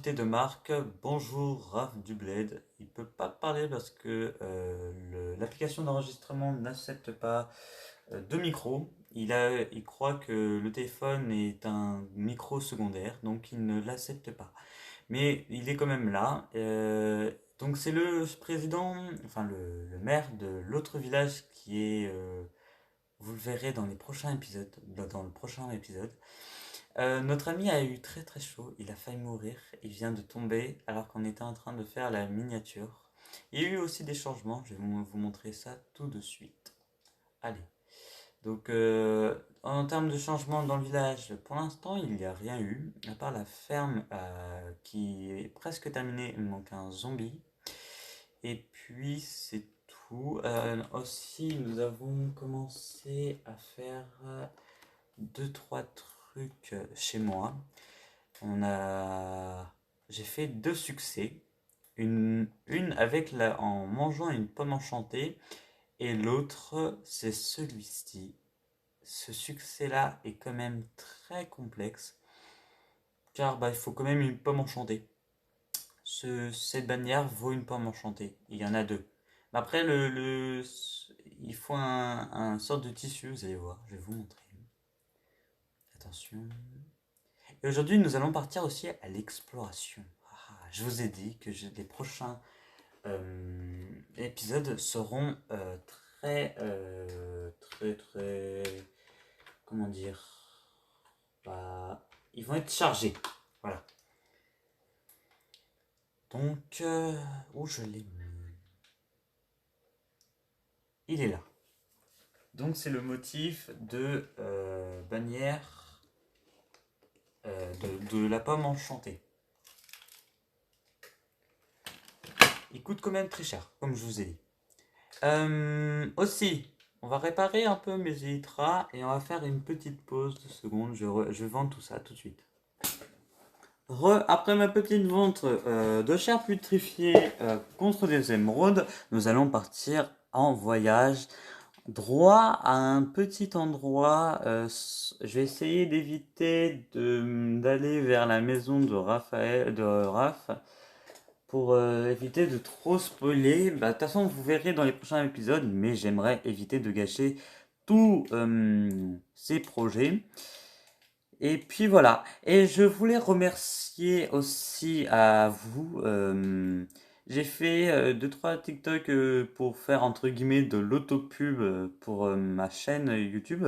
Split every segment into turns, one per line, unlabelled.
invité de marque. Bonjour Raph Dubled. Il peut pas parler parce que l'application d'enregistrement n'accepte pas de micro. Il croit que le téléphone est un micro secondaire, donc il ne l'accepte pas. Mais il est quand même là. Donc c'est le président, enfin le maire de l'autre village qui est, vous le verrez dans les prochains épisodes, dans le prochain épisode. Notre ami a eu très très chaud, il a failli mourir, il vient de tomber alors qu'on était en train de faire la miniature. Il y a eu aussi des changements, je vais vous montrer ça tout de suite. Allez, donc en termes de changement dans le village, pour l'instant il n'y a rien eu, à part la ferme qui est presque terminée, il manque un zombie. Et puis c'est tout. Aussi nous avons commencé à faire deux trois trucs chez moi. On a, j'ai fait deux succès. Une avec en mangeant une pomme enchantée et l'autre c'est celui-ci. Ce succès-là est quand même très complexe car bah, il faut quand même une pomme enchantée. Cette bannière vaut une pomme enchantée. Il y en a deux. Mais après, il faut un sorte de tissu, vous allez voir. Je vais vous montrer. Attention. Et aujourd'hui, nous allons partir aussi à l'exploration. Je vous ai dit que les prochains épisodes seront très, comment dire, bah, ils vont être chargés. Voilà. Donc, où je l'ai mis? Il est là. Donc, c'est le motif de bannière de la pomme enchantée. Il coûte quand même très cher, comme je vous ai dit. Aussi, on va réparer un peu mes élytras et on va faire une petite pause de secondes. Je vends tout ça tout de suite. Après ma petite vente de chair putrifiée contre des émeraudes, nous allons partir en voyage droit à un petit endroit. Je vais essayer d'éviter d'aller vers la maison de Raph, pour éviter de trop spoiler. Bah, de toute façon, vous verrez dans les prochains épisodes, mais j'aimerais éviter de gâcher tous ces projets. Et puis voilà. Et je voulais remercier aussi à vous. J'ai fait 2-3 TikTok pour faire entre guillemets de l'autopub pour ma chaîne YouTube.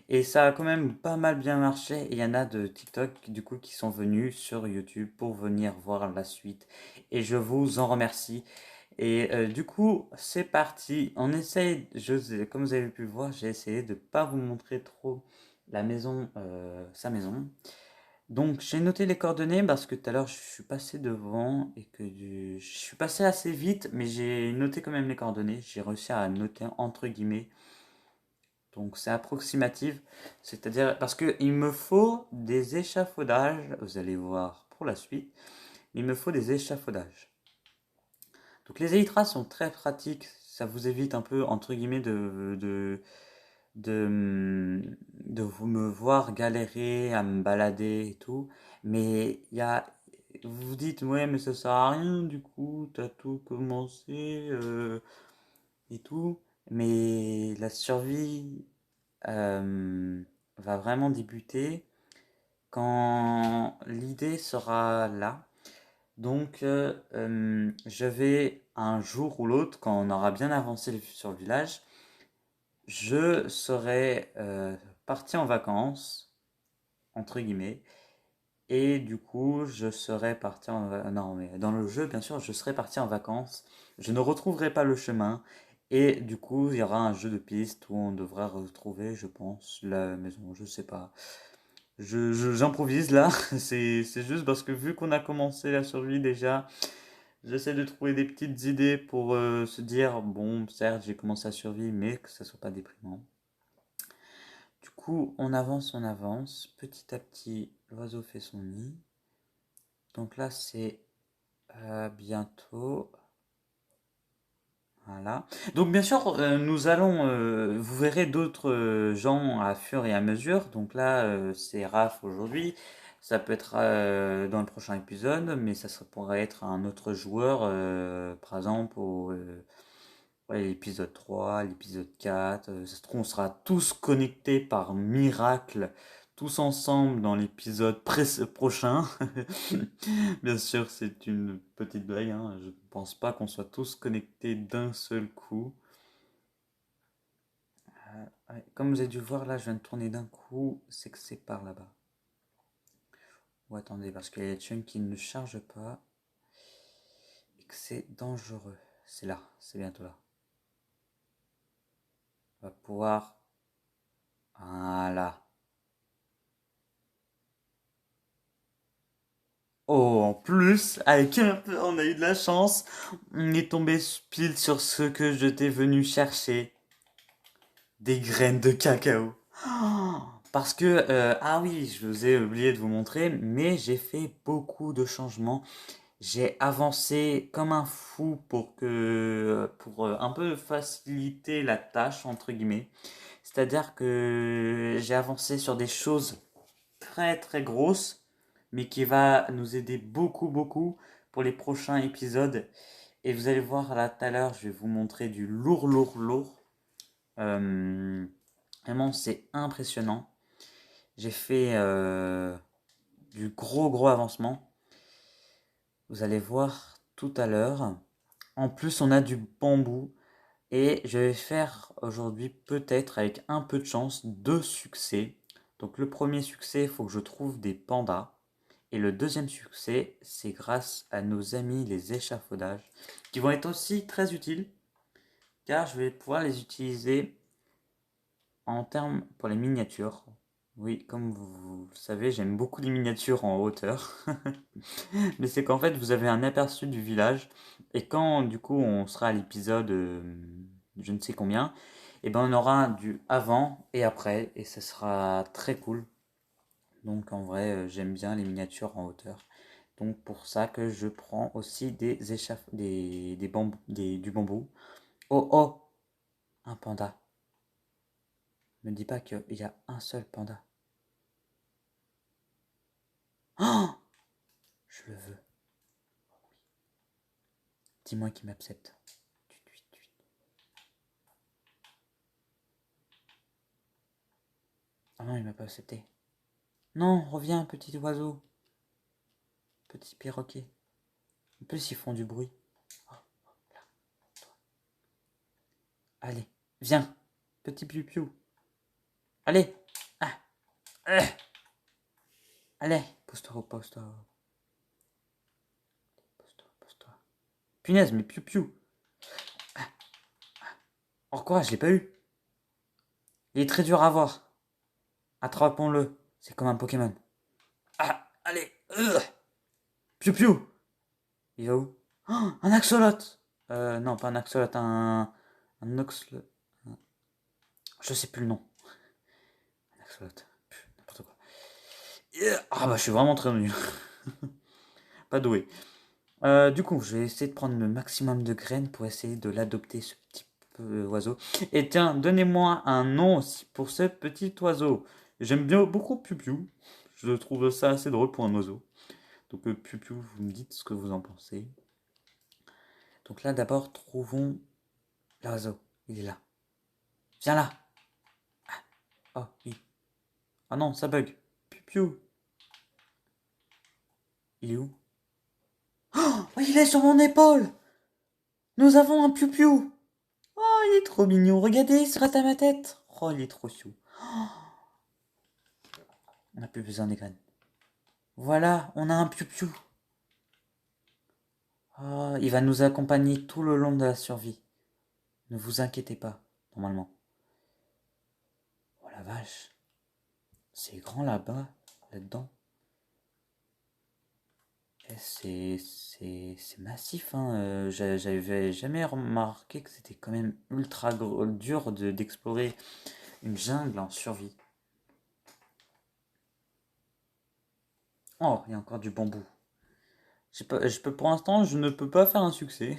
Et ça a quand même pas mal bien marché. Et il y en a de TikTok du coup qui sont venus sur YouTube pour venir voir la suite. Et je vous en remercie. Et du coup, c'est parti. On essaye, comme vous avez pu voir, j'ai essayé de ne pas vous montrer trop la maison, sa maison. Donc j'ai noté les coordonnées parce que tout à l'heure je suis passé devant et que je suis passé assez vite, mais j'ai noté quand même les coordonnées. J'ai réussi à noter entre guillemets. Donc c'est approximatif, c'est-à-dire parce que il me faut des échafaudages, vous allez voir pour la suite, il me faut des échafaudages. Donc les élytras sont très pratiques, ça vous évite un peu entre guillemets de vous me voir galérer à me balader et tout, mais vous vous dites ouais mais ça sert à rien du coup, t'as tout commencé et tout, mais la survie va vraiment débuter quand l'idée sera là. Donc, je vais un jour ou l'autre, quand on aura bien avancé sur le village, je serai parti en vacances, entre guillemets, et du coup, je serai parti non, mais dans le jeu, bien sûr, je serai parti en vacances. Je ne retrouverai pas le chemin. Et du coup, il y aura un jeu de piste où on devra retrouver, je pense, la maison. Je sais pas. J'improvise là. C'est juste parce que vu qu'on a commencé la survie déjà, j'essaie de trouver des petites idées pour se dire, bon, certes, j'ai commencé la survie, mais que ça soit pas déprimant. Du coup, on avance, on avance. Petit à petit, l'oiseau fait son nid. Donc là, c'est bientôt. Voilà. Donc bien sûr, nous allons, vous verrez d'autres gens à fur et à mesure. Donc là, c'est Raph aujourd'hui, Ça peut être dans le prochain épisode, mais pourrait être un autre joueur, par exemple ouais, l'épisode 3, l'épisode 4. Ça se trouve, on sera tous connectés par miracle, tous ensemble dans l'épisode prochain. Bien sûr, c'est une petite blague, hein. Je ne pense pas qu'on soit tous connectés d'un seul coup. Ouais, comme vous avez dû voir, là, je viens de tourner d'un coup, c'est que c'est par là-bas. Ou attendez, parce qu'il y a les chaînes qui ne chargent pas et que c'est dangereux. C'est là, c'est bientôt là. On va pouvoir... Voilà. Oh, en plus, avec un peu, on a eu de la chance. On est tombé pile sur ce que je t'ai venu chercher. Des graines de cacao. Oh, parce que, ah oui, je vous ai oublié de vous montrer, mais j'ai fait beaucoup de changements. J'ai avancé comme un fou pour un peu faciliter la tâche, entre guillemets. C'est-à-dire que j'ai avancé sur des choses très très grosses, mais qui va nous aider beaucoup beaucoup pour les prochains épisodes. Et vous allez voir là tout à l'heure, je vais vous montrer du lourd lourd lourd. Euh, Vraiment, c'est impressionnant. J'ai fait du gros gros avancement. Vous allez voir tout à l'heure. En plus, on a du bambou. Et je vais faire aujourd'hui, peut-être avec un peu de chance, deux succès. Donc le premier succès, il faut que je trouve des pandas. Et le deuxième succès, c'est grâce à nos amis les échafaudages, qui vont être aussi très utiles, car je vais pouvoir les utiliser en termes pour les miniatures. Oui, comme vous le savez, j'aime beaucoup les miniatures en hauteur. Mais c'est qu'en fait, vous avez un aperçu du village. Et quand, du coup, on sera à l'épisode je ne sais combien, et ben on aura du avant et après. Et ça sera très cool. Donc, en vrai, j'aime bien les miniatures en hauteur. Donc, pour ça que je prends aussi du bambou. Oh, oh, un panda. Me dis pas qu'il y a un seul panda. Oh, je le veux. Dis-moi qu'il m'accepte. Ah non, il m'a pas accepté. Non, reviens, petit oiseau. Petit perroquet. En plus, ils font du bruit. Oh, là, toi. Allez, viens, petit piou-piou. Allez. Ah, allez, pose-toi, pose-toi. Pose-toi, pose-toi. Punaise, mais piou-piou. Oh quoi, je l'ai pas eu. Il est très dur à voir. Attrapons-le. C'est comme un Pokémon. Ah, allez. Piou-piou. Il va où? Oh, un axolot. Non, pas un axolot, un oxlo... Je sais plus le nom. Un axolot. N'importe quoi. Ah bah je suis vraiment très nul. Pas doué. Du coup, je vais essayer de prendre le maximum de graines pour essayer de l'adopter, ce petit oiseau. Et tiens, donnez-moi un nom aussi pour ce petit oiseau. J'aime bien beaucoup Piu-Piu. Je trouve ça assez drôle pour un oiseau. Donc Piu-Piu, vous me dites ce que vous en pensez. Donc là, d'abord, trouvons l'oiseau. Il est là. Viens là. Oh, oui. Ah non, ça bug. Piu-Piu. Il est où? Oh, il est sur mon épaule. Nous avons un Piu-Piu. Oh, il est trop mignon. Regardez, il se reste à ma tête. Oh, il est trop chou. On n'a plus besoin des graines. Voilà, on a un piou-piou. Oh, il va nous accompagner tout le long de la survie. Ne vous inquiétez pas, normalement. Oh la vache. C'est grand là-bas, là-dedans. C'est massif, hein. J'avais jamais remarqué que c'était quand même ultra dur d'explorer une jungle en survie. Oh, il y a encore du bambou. Pour l'instant, je ne peux pas faire un succès.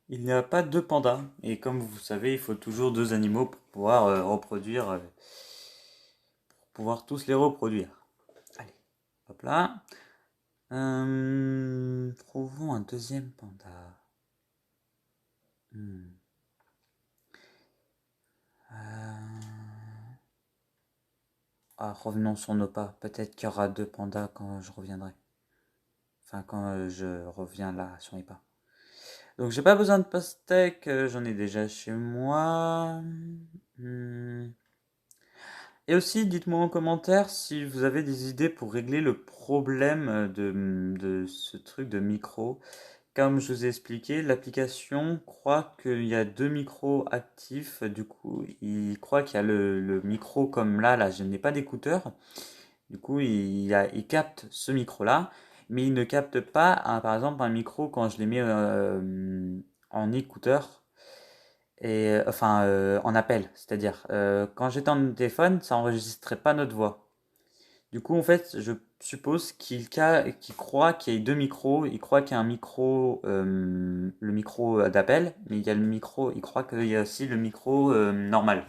Il n'y a pas deux pandas. Et comme vous savez, il faut toujours deux animaux pour pouvoir reproduire, pour pouvoir tous les reproduire. Allez. Hop là. Trouvons un deuxième panda. Hmm. Revenons sur nos pas. Peut-être qu'il y aura deux pandas quand je reviendrai. Enfin, quand je reviens là sur mes pas. Donc, j'ai pas besoin de pastèque. J'en ai déjà chez moi. Hmm. Et aussi, dites-moi en commentaire si vous avez des idées pour régler le problème de ce truc de micro. Comme je vous ai expliqué, l'application croit qu'il y a deux micros actifs. Du coup, il croit qu'il y a le micro comme là, je n'ai pas d'écouteur. Du coup, il capte ce micro-là, mais il ne capte pas, par exemple, un micro quand je les mets en écouteur, enfin en appel. C'est-à-dire, quand j'étais en téléphone, ça enregistrait pas notre voix. Du coup, en fait, je suppose qu'il croit qu'il y a deux micros. Il croit qu'il y a un micro, le micro d'appel, mais il y a le micro, il croit qu'il y a aussi le micro normal.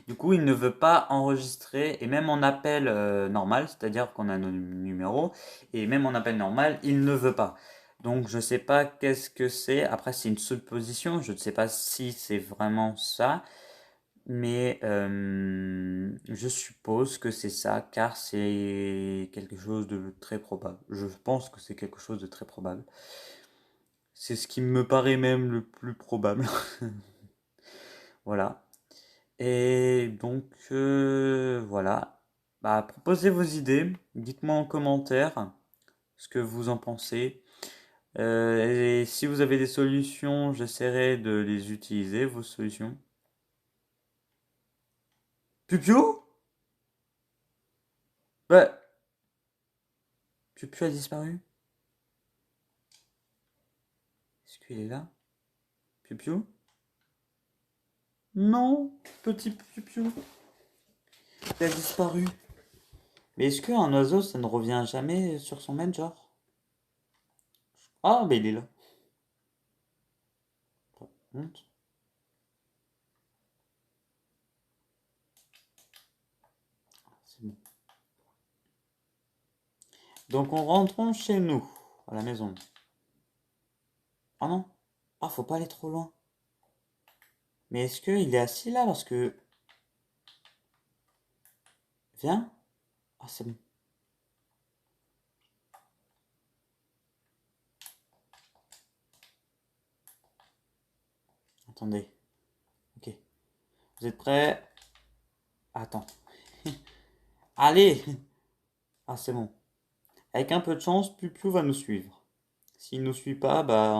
Du coup, il ne veut pas enregistrer, et même en appel normal, c'est-à-dire qu'on a nos numéros, et même en appel normal, il ne veut pas. Donc, je ne sais pas qu'est-ce que c'est. Après, c'est une supposition. Je ne sais pas si c'est vraiment ça. Mais je suppose que c'est ça, car c'est quelque chose de très probable. Je pense que c'est quelque chose de très probable. C'est ce qui me paraît même le plus probable. Voilà. Et donc, voilà. Bah, proposez vos idées. Dites-moi en commentaire ce que vous en pensez. Et si vous avez des solutions, j'essaierai de les utiliser, vos solutions. Pupio? Bah, Pupio a disparu? Est-ce qu'il est là? Pupio? Non, petit Pupio. Il a disparu. Mais est-ce qu'un oiseau, ça ne revient jamais sur son même genre? Ah, mais il est là. Honte. C'est bon. Donc on rentre chez nous, à la maison. Ah non. Ah, faut pas aller trop loin. Mais est-ce qu'il est assis là parce que... Viens. Ah, c'est bon. Attendez. Ok. Vous êtes prêts? Attends. Allez. Ah, c'est bon. Avec un peu de chance, Pupiou va nous suivre. S'il ne nous suit pas, bah...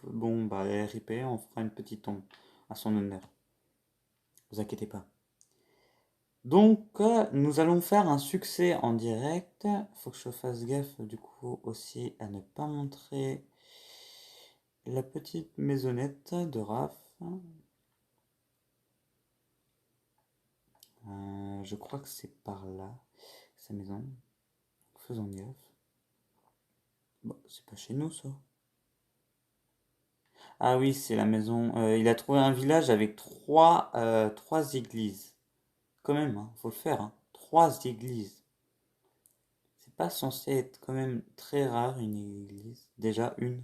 bon, bah, RIP, on fera une petite tombe à son honneur. Vous inquiétez pas. Donc, nous allons faire un succès en direct. Faut que je fasse gaffe du coup aussi à ne pas montrer la petite maisonnette de Raph. Je crois que c'est par là, sa maison. Faisons gaffe. Bon, c'est pas chez nous ça. Ah oui, c'est la maison. Il a trouvé un village avec trois églises. Quand même, hein, faut le faire. Hein. Trois églises. C'est pas censé être quand même très rare une église. Déjà une.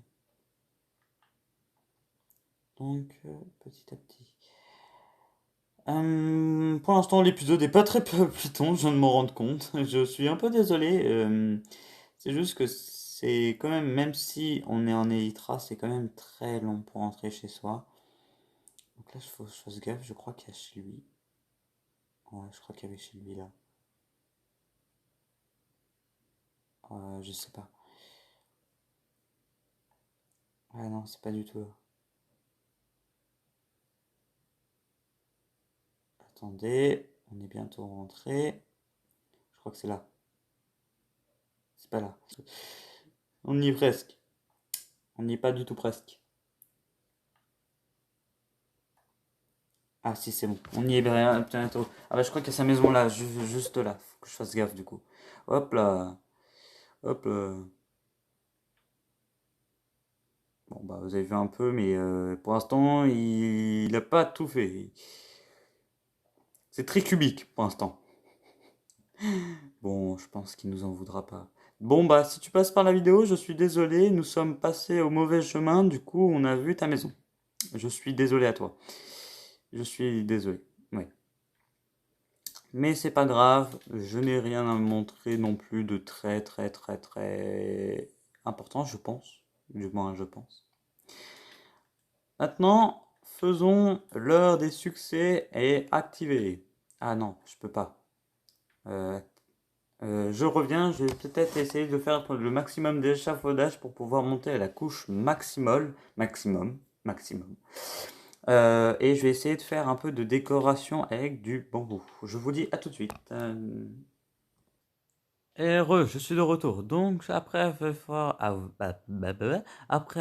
Donc, petit à petit. Pour l'instant, l'épisode n'est pas très palpitant, je viens de m'en rendre compte. Je suis un peu désolé. C'est juste que c'est quand même, même si on est en Elytra, c'est quand même très long pour rentrer chez soi. Donc là, il faut que je fasse gaffe, je crois qu'il y a chez lui. Ouais, je crois qu'il y avait chez lui là. Je sais pas. Ah non, c'est pas du tout là. Attendez, on est bientôt rentré. Je crois que c'est là. C'est pas là. On y est presque. On n'y est pas du tout presque. Ah si, c'est bon. On y est bientôt. Ah bah je crois qu'il y a sa maison là, juste là. Faut que je fasse gaffe du coup. Hop là. Hop là. Bon bah vous avez vu un peu, mais pour l'instant il a pas tout fait. C'est très cubique pour l'instant. Bon, je pense qu'il nous en voudra pas. Bon, bah, si tu passes par la vidéo, je suis désolé, nous sommes passés au mauvais chemin, du coup, on a vu ta maison. Je suis désolé à toi. Je suis désolé. Ouais. Mais c'est pas grave, je n'ai rien à montrer non plus de très très très très important, je pense. Du moins, je pense. Maintenant, faisons l'heure des succès et activer. Ah non, je peux pas. Euh, je reviens, je vais peut-être essayer de faire le maximum d'échafaudage pour pouvoir monter à la couche maximum. Et je vais essayer de faire un peu de décoration avec du bambou. Je vous dis à tout de suite. Je suis de retour. Donc, après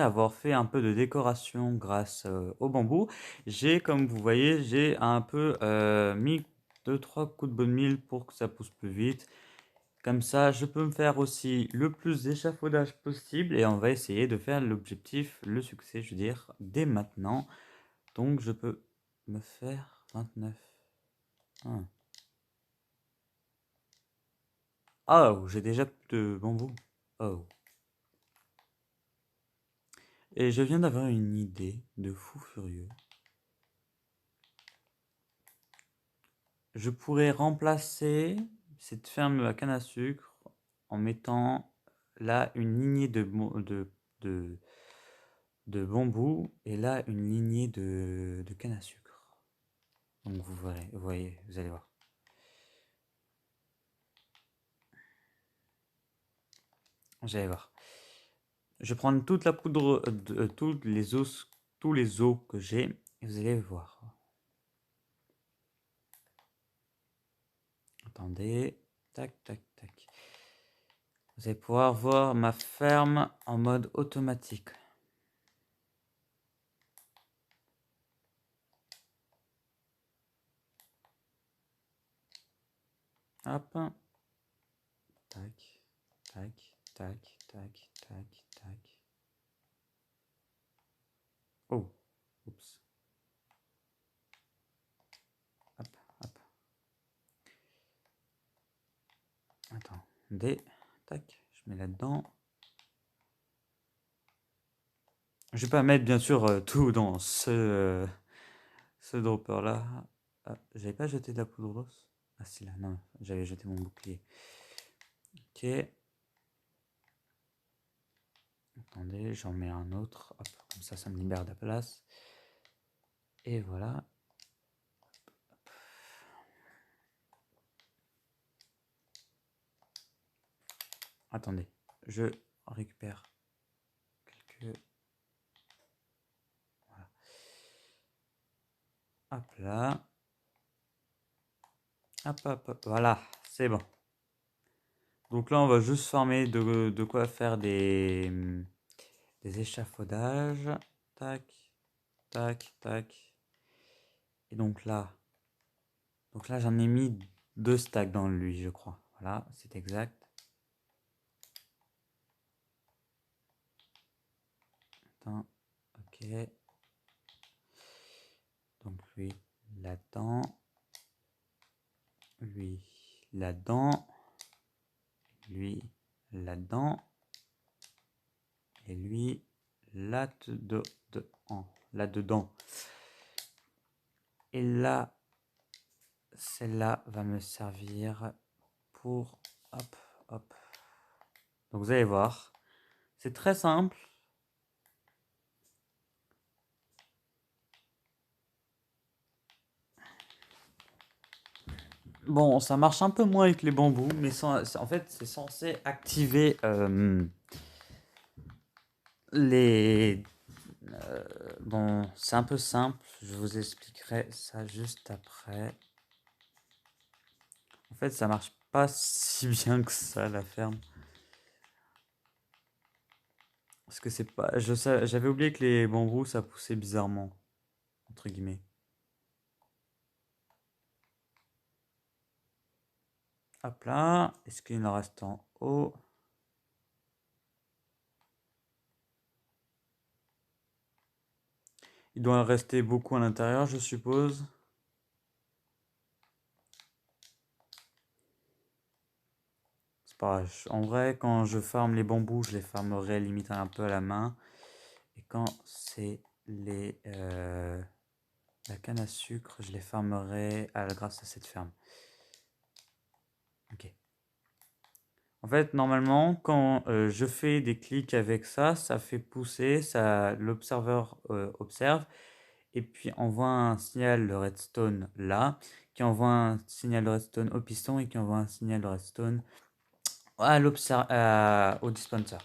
avoir fait un peu de décoration grâce au bambou, comme vous voyez, j'ai un peu mis deux trois coups de bonne mille pour que ça pousse plus vite. Comme ça, je peux me faire aussi le plus d'échafaudage possible et on va essayer de faire l'objectif, le succès, je veux dire, dès maintenant. Donc, je peux me faire 29. Ah. Oh, j'ai déjà plus de bambou. Oh. Et je viens d'avoir une idée de fou furieux. Je pourrais remplacer cette ferme à canne à sucre en mettant là une lignée de, de bambou et là une lignée de canne à sucre. Donc vous verrez, vous voyez, vous allez voir. Vous allez voir. Je vais prendre toute la poudre, tous les os que j'ai et vous allez voir. Attendez, tac, tac, tac. Vous allez pouvoir voir ma ferme en mode automatique. Hop. Tac, tac, tac, tac, tac, tac. Oh, oups. Hop, hop. Attendez. Tac, je mets là-dedans. Je vais pas mettre bien sûr tout dans ce dropper là. Ah, j'avais pas jeté de la poudre d'os. Ah si là, non, j'avais jeté mon bouclier. Ok. Attendez, j'en mets un autre. Hop, comme ça me libère de la place. Et voilà. Attendez, je récupère quelques. Voilà. Hop là. Hop, hop, hop. Voilà, c'est bon. Donc là, on va juste former de quoi faire des échafaudages. Tac, tac, tac. Et donc là, j'en ai mis 2 stacks dans lui, je crois. Voilà, c'est exact. Attends, ok. Donc lui là-dedans, lui là-dedans, lui là-dedans, et lui là-dedans, là-dedans. Et là, celle-là va me servir pour hop, hop. Donc vous allez voir, c'est très simple. Bon, ça marche un peu moins avec les bambous, mais en fait, c'est censé activer les... bon, c'est un peu simple, je vous expliquerai ça juste après. En fait, ça marche pas si bien que ça, la ferme. Parce que c'est pas... J'avais oublié que les bambous, ça poussait bizarrement, entre guillemets. Hop là, est-ce qu'il en reste en haut? Il doit en rester beaucoup à l'intérieur, je suppose. pas. En vrai, quand je farme les bambous, je les farmerai limite un peu à la main. Et quand c'est la canne à sucre, je les farmerai grâce à cette ferme. Ok. En fait, normalement, quand je fais des clics avec ça, ça fait pousser, l'observeur observe et puis envoie un signal de redstone là, qui envoie un signal de redstone au piston et qui envoie un signal de redstone au dispenser.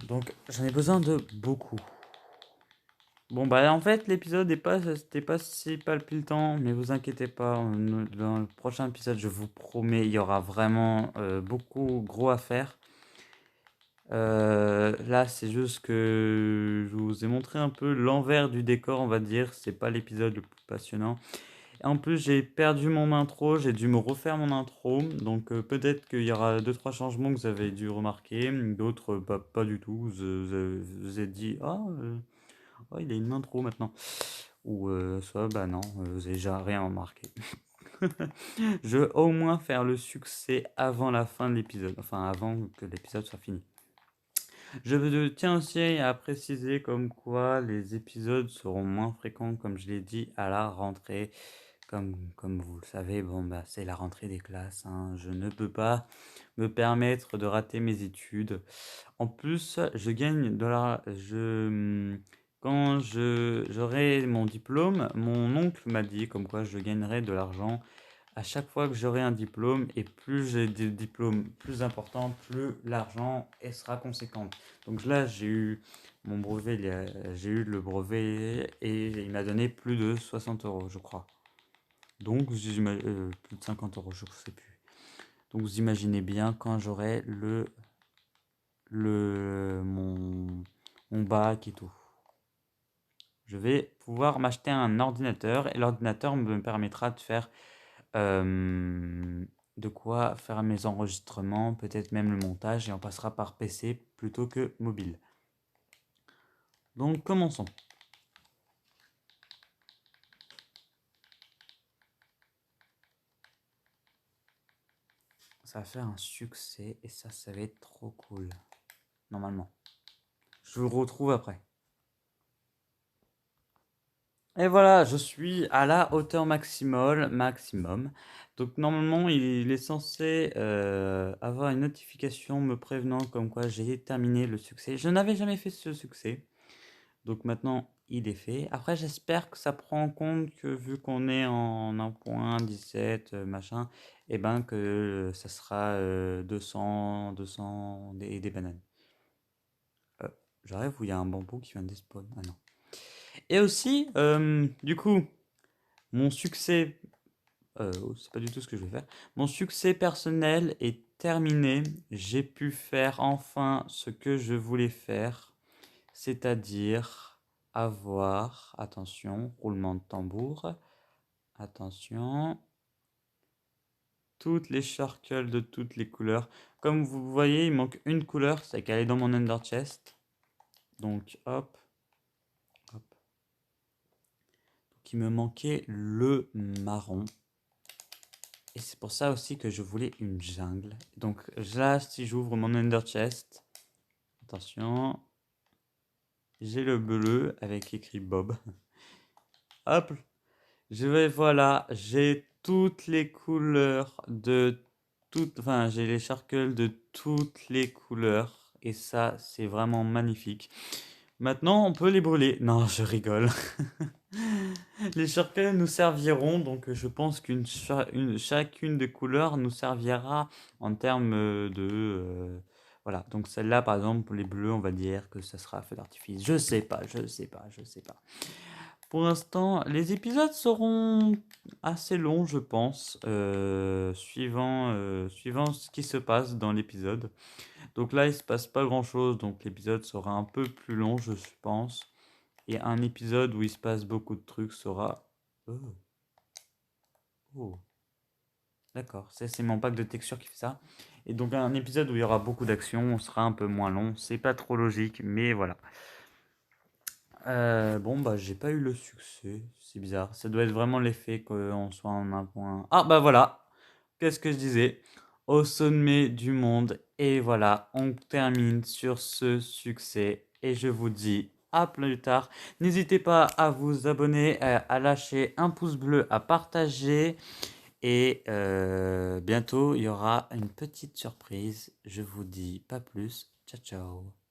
Donc j'en ai besoin de beaucoup. Bon bah en fait l'épisode c'était pas si palpitant, mais vous inquiétez pas, dans le prochain épisode je vous promets il y aura vraiment beaucoup gros à faire. Là c'est juste que je vous ai montré un peu l'envers du décor on va dire, c'est pas l'épisode le plus passionnant. Et en plus j'ai perdu mon intro, j'ai dû me refaire mon intro, donc peut-être qu'il y aura 2-3 changements que vous avez dû remarquer, d'autres pas du tout, vous êtes dit oh, il a une intro maintenant. Ou soit, bah non, vous avez déjà rien remarqué. Je vais au moins faire le succès avant la fin de l'épisode. Enfin, avant que l'épisode soit fini. Je tiens aussi à préciser comme quoi les épisodes seront moins fréquents, comme je l'ai dit, à la rentrée. Comme vous le savez, bon, bah, c'est la rentrée des classes. Hein. Je ne peux pas me permettre de rater mes études. En plus, je gagne de la... Quand j'aurai mon diplôme, mon oncle m'a dit comme quoi je gagnerai de l'argent à chaque fois que j'aurai un diplôme et plus j'ai des diplômes plus importants, plus l'argent sera conséquent. Donc là, j'ai eu mon brevet, j'ai eu le brevet et il m'a donné plus de 60 euros, je crois. Donc, plus de 50 euros, je ne sais plus. Donc, vous imaginez bien quand j'aurai mon bac et tout. Je vais pouvoir m'acheter un ordinateur et l'ordinateur me permettra de faire de quoi faire mes enregistrements, peut-être même le montage et on passera par PC plutôt que mobile. Donc commençons. Ça va faire un succès et ça va être trop cool. Normalement. Je vous retrouve après. Et voilà, je suis à la hauteur maximum. Donc normalement, il est censé avoir une notification me prévenant comme quoi j'ai terminé le succès. Je n'avais jamais fait ce succès. Donc maintenant, il est fait. Après, j'espère que ça prend en compte que vu qu'on est en 1.17, machin, et ben que ça sera 200 et des bananes. J'arrive où il y a un bambou qui vient de despawn. Ah non. Et aussi, du coup, mon succès, c'est pas du tout ce que je vais faire. Mon succès personnel est terminé. J'ai pu faire enfin ce que je voulais faire, c'est-à-dire avoir, attention, roulement de tambour, attention, toutes les charcles de toutes les couleurs. Comme vous voyez, il manque une couleur, c'est qu'elle est dans mon Ender Chest. Donc hop, hop. Donc il me manquait le marron. Et c'est pour ça aussi que je voulais une jungle. Donc là, si j'ouvre mon Ender Chest, attention, j'ai le bleu avec écrit Bob. Hop, voilà, j'ai toutes les couleurs enfin, j'ai les charcles de toutes les couleurs. Et ça, c'est vraiment magnifique. Maintenant, on peut les brûler. Non, je rigole. Les charcles nous serviront, donc je pense chacune des couleurs nous servira en termes voilà, donc celle-là, par exemple, les bleus, on va dire que ça sera feu d'artifice. Je sais pas. Pour l'instant, les épisodes seront assez longs, je pense, suivant ce qui se passe dans l'épisode. Donc là, il se passe pas grand-chose, donc l'épisode sera un peu plus long, je pense. Et un épisode où il se passe beaucoup de trucs sera... Oh. Oh. D'accord, c'est mon pack de textures qui fait ça. Et donc un épisode où il y aura beaucoup d'action sera un peu moins long. C'est pas trop logique, mais voilà. Bon, bah j'ai pas eu le succès. C'est bizarre. Ça doit être vraiment l'effet qu'on soit en un point. Ah bah voilà. Qu'est-ce que je disais? au sommet du monde. Et voilà, on termine sur ce succès. Et je vous dis à plus tard. N'hésitez pas à vous abonner, à lâcher un pouce bleu, à partager. Et bientôt, il y aura une petite surprise. Je vous dis pas plus. Ciao, ciao.